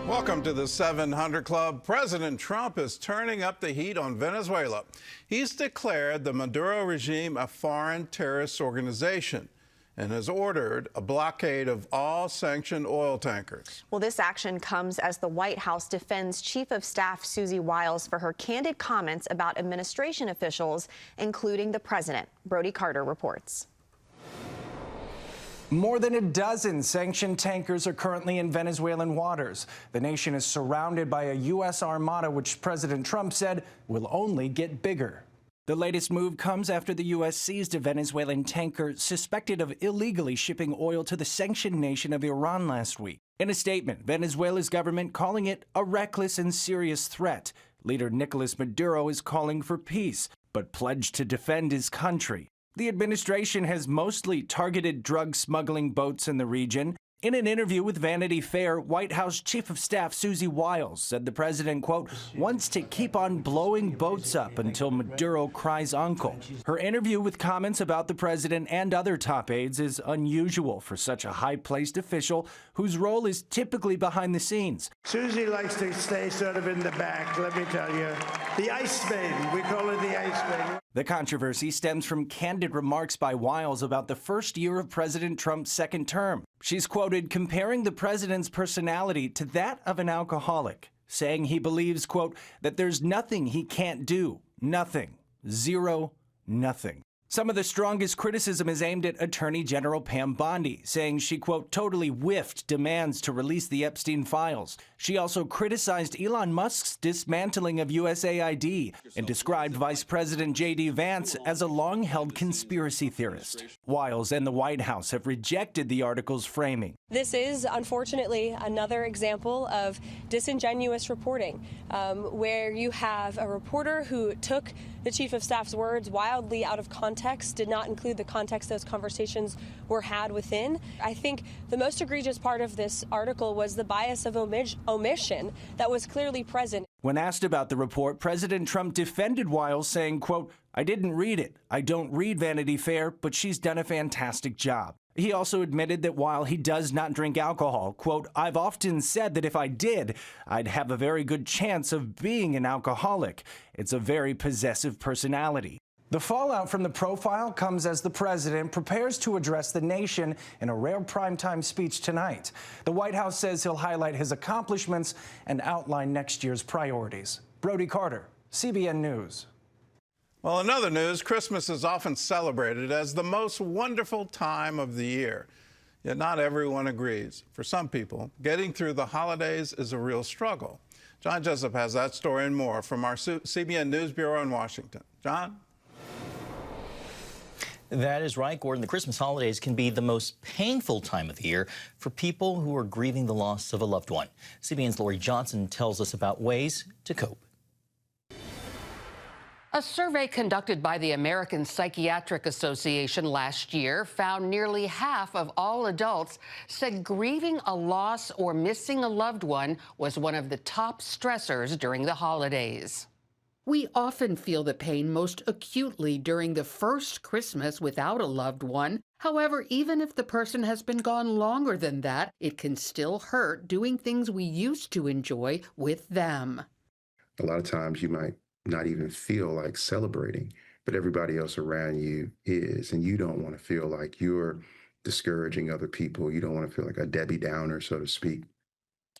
Welcome to the 700 Club. President Trump is turning up the heat on Venezuela. He's declared the Maduro regime a foreign terrorist organization and has ordered a blockade of all sanctioned oil tankers. Well, this action comes as the White House defends Chief of Staff Susie Wiles for her candid comments about administration officials, including the president. Brody Carter reports. More than a dozen sanctioned tankers are currently in Venezuelan waters. The nation is surrounded by a U.S. armada, which President Trump said will only get bigger. The latest move comes after the U.S. seized a Venezuelan tanker suspected of illegally shipping oil to the sanctioned nation of Iran last week. In a statement, Venezuela's government calling it a reckless and serious threat. Leader Nicolas Maduro is calling for peace, but pledged to defend his country. The administration has mostly targeted drug smuggling boats in the region. In an interview with Vanity Fair, White House Chief of Staff Susie Wiles said the president, quote, wants to keep on blowing boats up until Maduro cries uncle. Her interview with comments about the president and other top aides is unusual for such a high-placed official whose role is typically behind the scenes. Susie likes to stay sort of in the back, let me tell you. The ice maiden, we call her the ice maiden. The controversy stems from candid remarks by Wiles about the first year of President Trump's second term. She's quoted comparing the president's personality to that of an alcoholic, saying he believes, quote, that there's nothing he can't do. Nothing. Zero. Nothing. Some of the strongest criticism is aimed at Attorney General Pam Bondi, saying she, quote, totally whiffed demands to release the Epstein files. She also criticized Elon Musk's dismantling of USAID and described Vice President J.D. Vance as a long-held conspiracy theorist. Wiles and the White House have rejected the article's framing. This is, unfortunately, another example of disingenuous reporting, where you have a reporter who took the Chief of Staff's words wildly out of context, did not include the context those conversations were had within. I think the most egregious part of this article was the bias of omission that was clearly present. When asked about the report, President Trump defended Wiles, saying, quote, I didn't read it. I don't read Vanity Fair, but she's done a fantastic job. He also admitted that while he does not drink alcohol, quote, I've often said that if I did, I'd have a very good chance of being an alcoholic. It's a very possessive personality. The fallout from the profile comes as the president prepares to address the nation in a rare primetime speech tonight. The White House says he'll highlight his accomplishments and outline next year's priorities. Brody Carter, CBN News. Well, in other news, Christmas is often celebrated as the most wonderful time of the year. Yet not everyone agrees. For some people, getting through the holidays is a real struggle. John Jessup has that story and more from our CBN News Bureau in Washington. John? That is right, Gordon. The Christmas holidays can be the most painful time of the year for people who are grieving the loss of a loved one. CBN's Lori Johnson tells us about ways to cope. A survey conducted by the American Psychiatric Association last year found nearly half of all adults said grieving a loss or missing a loved one was one of the top stressors during the holidays. We often feel the pain most acutely during the first Christmas without a loved one. However, even if the person has been gone longer than that, it can still hurt doing things we used to enjoy with them. A lot of times you might not even feel like celebrating, but everybody else around you is, and you don't want to feel like you're discouraging other people. You don't want to feel like a Debbie Downer, so to speak.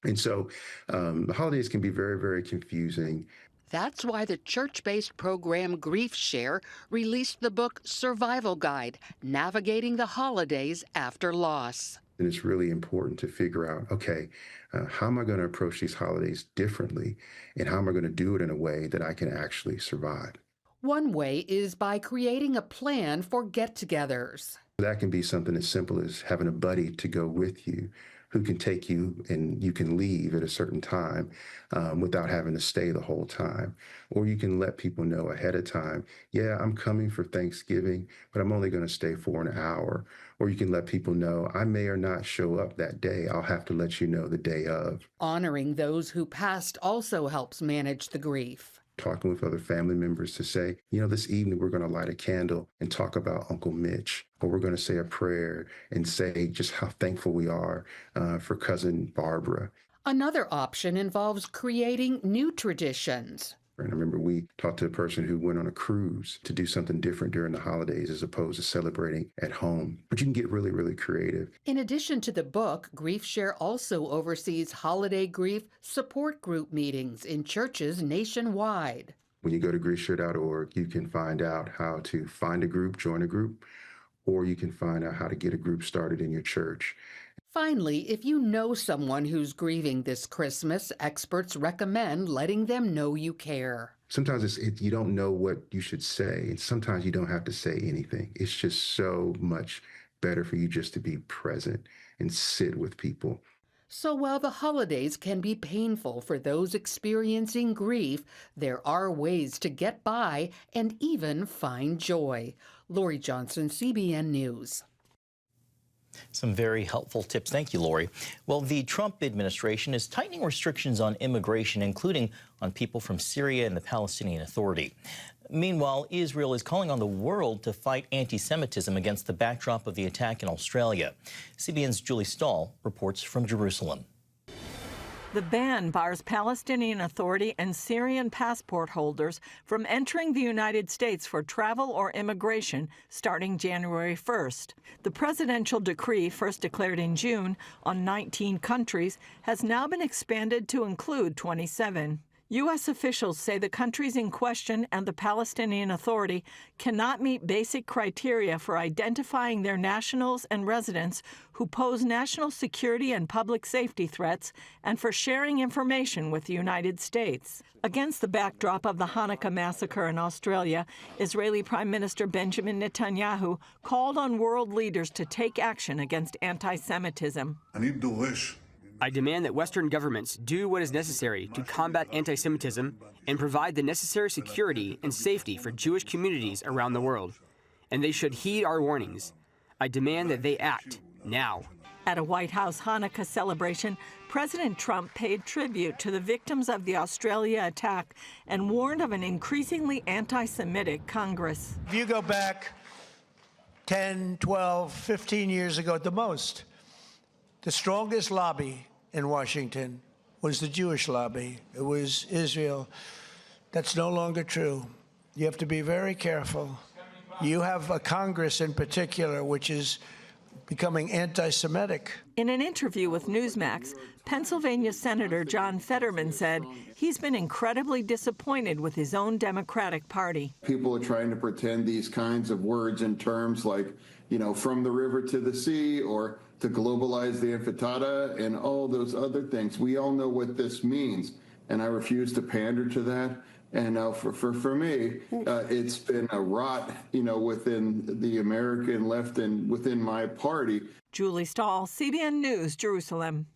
And so the holidays can be very, very confusing. That's why the church-based program Grief Share released the book Survival Guide, Navigating the Holidays After Loss. And it's really important to figure out, okay, how am I going to approach these holidays differently? And how am I going to do it in a way that I can actually survive? One way is by creating a plan for get-togethers. That can be something as simple as having a buddy to go with you who can take you and you can leave at a certain time without having to stay the whole time. Or you can let people know ahead of time, yeah, I'm coming for Thanksgiving, but I'm only going to stay for an hour. Or you can let people know, I may or not show up that day. I'll have to let you know the day of. Honoring those who passed also helps manage the grief. Talking with other family members to say, you know, this evening we're going to light a candle and talk about Uncle Mitch, or we're going to say a prayer and say just how thankful we are for Cousin Barbara. Another option involves creating new traditions. And I remember we talked to a person who went on a cruise to do something different during the holidays as opposed to celebrating at home. But you can get really, really creative. In addition to the book, Grief Share also oversees holiday grief support group meetings in churches nationwide. When you go to griefshare.org, you can find out how to find a group, join a group, or you can find out how to get a group started in your church. Finally, if you know someone who's grieving this Christmas, experts recommend letting them know you care. Sometimes you don't know what you should say, and sometimes you don't have to say anything. It's just so much better for you just to be present and sit with people. So while the holidays can be painful for those experiencing grief, there are ways to get by and even find joy. Lori Johnson, CBN News. Some very helpful tips. Thank you, Lori. Well, the Trump administration is tightening restrictions on immigration, including on people from Syria and the Palestinian Authority. Meanwhile, Israel is calling on the world to fight anti-Semitism against the backdrop of the attack in Australia. CBN's Julie Stahl reports from Jerusalem. The ban bars Palestinian Authority and Syrian passport holders from entering the United States for travel or immigration starting January 1st. The presidential decree, first declared in June on 19 countries, has now been expanded to include 27. U.S. officials say the countries in question and the Palestinian Authority cannot meet basic criteria for identifying their nationals and residents who pose national security and public safety threats and for sharing information with the United States. Against the backdrop of the Hanukkah massacre in Australia, Israeli Prime Minister Benjamin Netanyahu called on world leaders to take action against anti-Semitism. I demand that Western governments do what is necessary to combat anti-Semitism and provide the necessary security and safety for Jewish communities around the world. And they should heed our warnings. I demand that they act now. At a White House Hanukkah celebration, President Trump paid tribute to the victims of the Australia attack and warned of an increasingly anti-Semitic Congress. If you go back 10, 12, 15 years ago at the most, the strongest lobby in Washington was the Jewish lobby. It was Israel. That's no longer true. You have to be very careful. You have a Congress in particular which is becoming anti-Semitic. In an interview with Newsmax, Pennsylvania Senator John Fetterman said he's been incredibly disappointed with his own Democratic Party. People are trying to pretend these kinds of words and terms like, from the river to the sea, or to globalize the intifada and all those other things. We all know what this means, and I refuse to pander to that. And for me, it's been a rot, within the American left and within my party. Julie Stahl, CBN News, Jerusalem.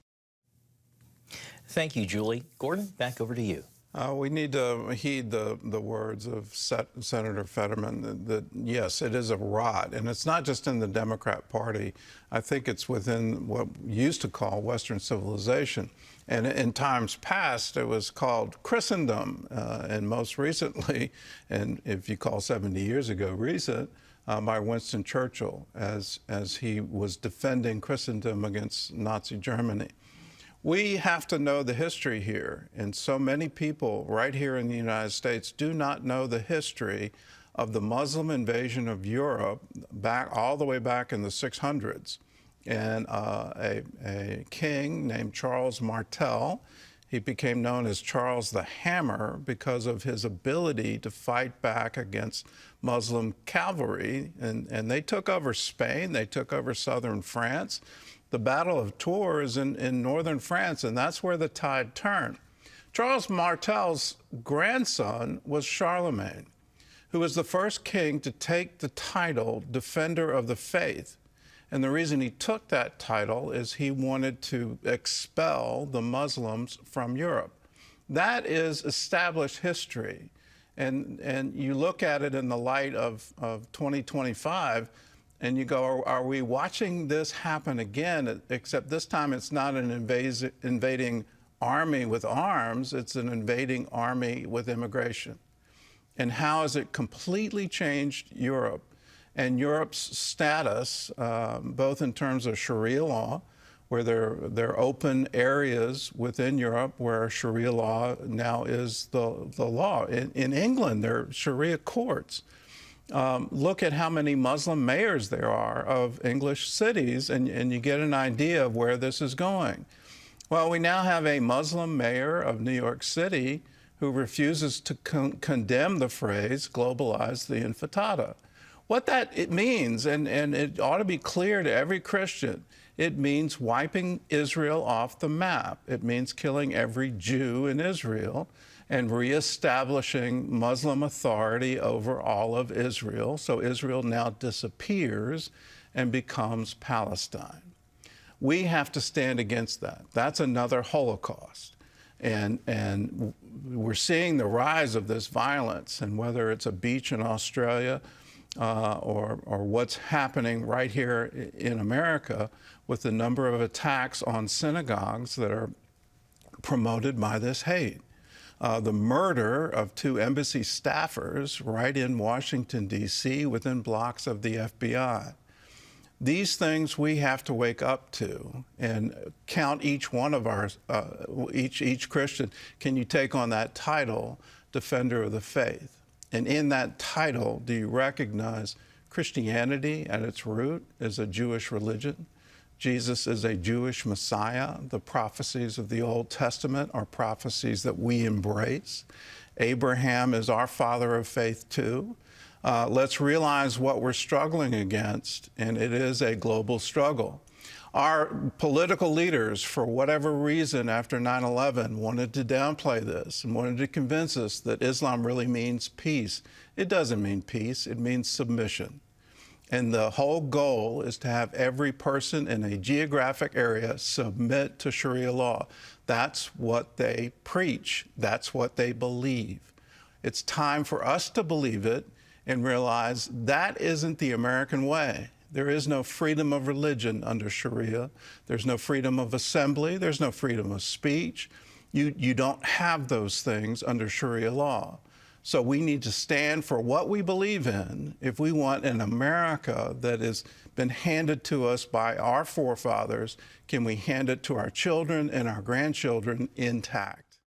Thank you, Julie. Gordon, back over to you. We need to heed the words of Senator Fetterman that, yes, it is a rot. And it's not just in the Democrat Party. I think it's within what we used to call Western civilization. And in times past, it was called Christendom. And most recently, and if you call 70 years ago recent, by Winston Churchill as he was defending Christendom against Nazi Germany. We have to know the history here, and so many people right here in the United States do not know the history of the Muslim invasion of Europe all the way back in the 600s. And a king named Charles Martel, he became known as Charles the Hammer because of his ability to fight back against Muslim cavalry. And they took over Spain, they took over southern France. The Battle of Tours in northern France, and that's where the tide turned. Charles Martel's grandson was Charlemagne, who was the first king to take the title Defender of the Faith. And the reason he took that title is he wanted to expel the Muslims from Europe. That is established history. And you look at it in the light of 2025, and you go, are we watching this happen again? Except this time it's not an invading army with arms, it's an invading army with immigration. And how has it completely changed Europe and Europe's status, both in terms of Sharia law, where there are open areas within Europe where Sharia law now is the law. In England, there are Sharia courts. Look at how many Muslim mayors there are of English cities, and you get an idea of where this is going. Well, we now have a Muslim mayor of New York City who refuses to condemn the phrase, globalize the intifada. What it means, and it ought to be clear to every Christian, it means wiping Israel off the map. It means killing every Jew in Israel and reestablishing Muslim authority over all of Israel. So Israel now disappears and becomes Palestine. We have to stand against that. That's another Holocaust. And we're seeing the rise of this violence, and whether it's a beach in Australia or what's happening right here in America with the number of attacks on synagogues that are promoted by this hate. The murder of 2 embassy staffers right in Washington, D.C., within blocks of the FBI. These things we have to wake up to and count each one of our, each Christian. Can you take on that title, Defender of the Faith? And in that title, do you recognize Christianity at its root is a Jewish religion? Jesus is a Jewish Messiah. The prophecies of the Old Testament are prophecies that we embrace. Abraham is our father of faith too. Let's realize what we're struggling against, and it is a global struggle. Our political leaders, for whatever reason after 9/11, wanted to downplay this and wanted to convince us that Islam really means peace. It doesn't mean peace, it means submission. And the whole goal is to have every person in a geographic area submit to Sharia law. That's what they preach. That's what they believe. It's time for us to believe it and realize that isn't the American way. There is no freedom of religion under Sharia. There's no freedom of assembly. There's no freedom of speech. You don't have those things under Sharia law. So we need to stand for what we believe in if we want an America that has been handed to us by our forefathers. Can we hand it to our children and our grandchildren intact?